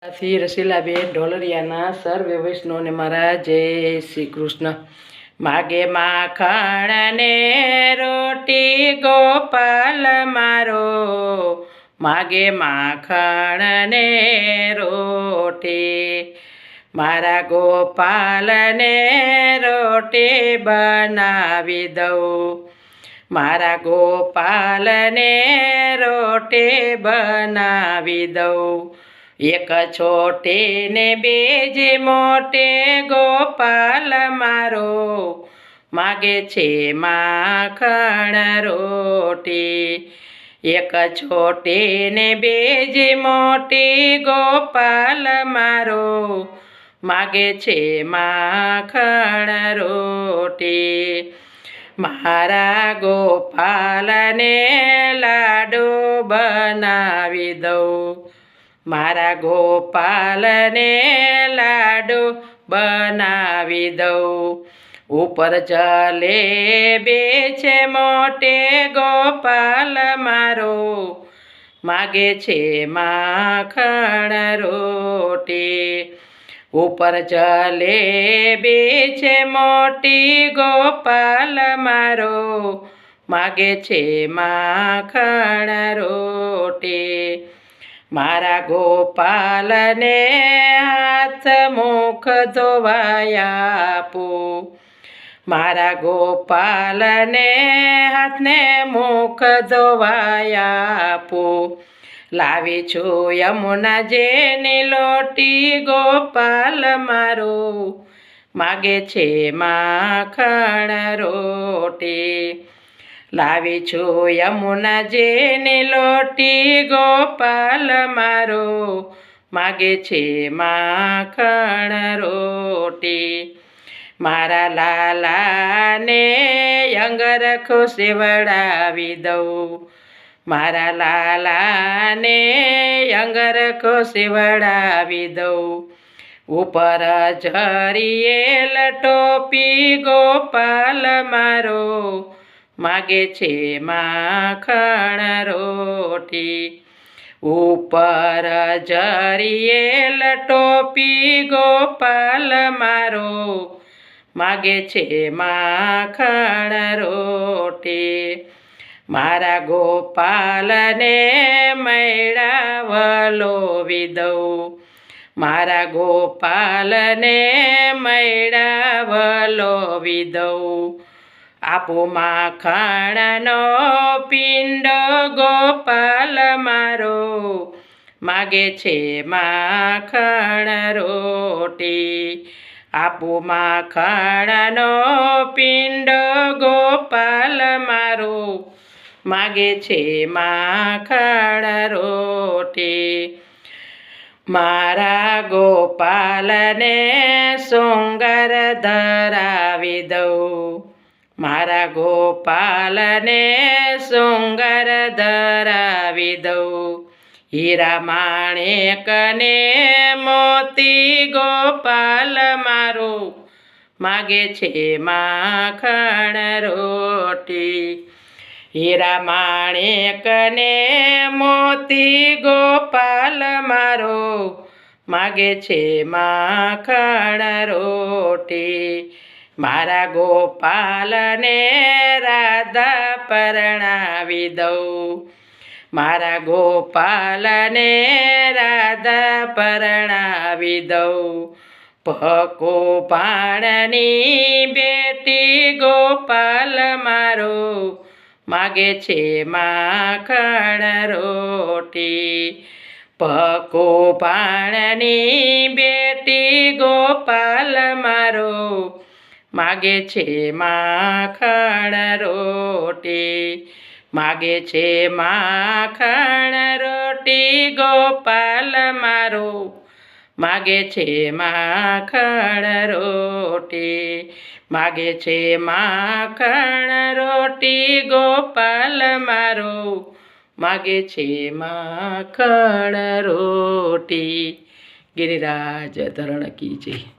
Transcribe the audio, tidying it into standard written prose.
શ્રી રસીલાબેન ઢોલરિયાના સર્વે વૈષ્ણવને મારા જય શ્રી કૃષ્ણ। માગે માખણ ને રોટી ગોપાલ મારો, માગે માખણ ને રોટી, મારા ગોપાલ ને રોટી બનાવી દઉં, મારા ગોપાલ ને રોટી બનાવી દઉં। એક છોટી ને બીજી મોટી ગોપાલ મારો, માગે છે માખણ રોટી। એક છોટી ને બીજી મોટી ગોપાલ મારો, માગે છે માખણ રોટી। મારા ગોપાલને લાડુ બનાવી દઉં, મારા ગોપાલને લાડુ બનાવી દઉં। ઉપર જલેબી છે મોટે ગોપાલ મારો, માગે છે માખણ રોટી। ઉપર જલેબી છે મોટી ગોપાલ મારો, માગે છે માખણ રોટી। મારા ગોપાલને હાથ મુખ ધોવાયા આપું, મારા ગોપાલને હાથને મુખ ધોવાયા આપું। લાવી છું યમુના જેની લોટી ગોપાલ મારો, માગે છે માખણ રોટી। લાવી છું યમુના જેની લોટી ગોપાલ મારો, માગે છે માખણ રોટી। મારા લાલાને અંગરખો સેવડાવી દઉં, મારા લાલાને અંગરખો સેવડાવી દઉં। ઉપર ઝરિયેલ ટોપી ગોપાલ મારો, માગે છે માખણ રોટી। ઉપર ઝરિયેલ ટોપી ગોપાલ મારો, માગે છે માખણ રોટી। મારા ગોપાલને મૈડા વલોવી દઉં, મારા ગોપાલને મૈડા વલોવી દઉં। આપું માખણનો પિંડ ગોપાલ મારો, માગે છે માખણ રોટી। આપું માખણનો પિંડ ગોપાલ મારો, માગે છે માખણ રોટી। મારા ગોપાલને સોંગર ધરાવી દઉં, મારા ગોપાલને સોંગર ધરાવી દઉં। હીરા માણેકને મોતી ગોપાલ મારો, માગે છે માખણ રોટી। હીરા માણેકને મોતી ગોપાલ મારો, માગે છે માખણ રોટી। મારા ગોપાલને રાધા પરણાવી દઉં, મારા ગોપાલને રાધા પરણાવી દઉં। ભકો ભાણની બેટી ગોપાલ મારો, માગે છે માખણ રોટી। ભકો ભાણની બેટી ગોપાલ મારો, માગે છે માખણ રોટી। માગે છે માખણ રોટી ગોપાલ મારો, માગે છે માખણ રોટી। માગે છે માખણ રોટી ગોપાલ મારો, માગે છે માખણ રોટી। ગિરિરાજ ધરણ કી જય।